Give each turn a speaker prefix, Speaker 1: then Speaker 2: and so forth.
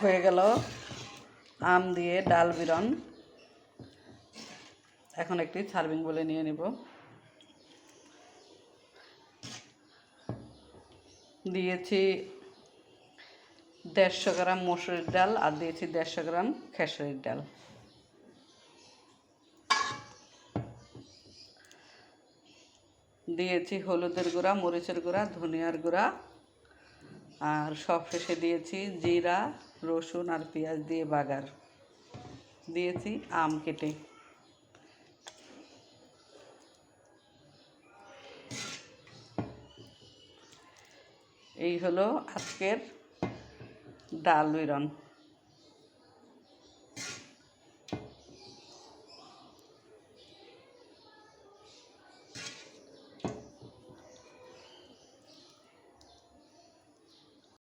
Speaker 1: হয়ে গেল আম দিয়ে ডাল বিরন। এখন একটি সার্ভিং বলে নিয়ে নেব। দিয়েছি 150 গ্রাম মসুরির ডাল আর দিয়েছি 150 গ্রাম খেসারির ডাল। দিয়েছি হলুদের গুঁড়া, মরিচের গুঁড়া, ধনিয়ার গুঁড়া, আর সব শেষে দিয়েছি জিরা, রসুন আর পেঁয়াজ দিয়ে বাগার। দিয়েছি আম কেটে। এই হলো আজকের ডাল বিরন।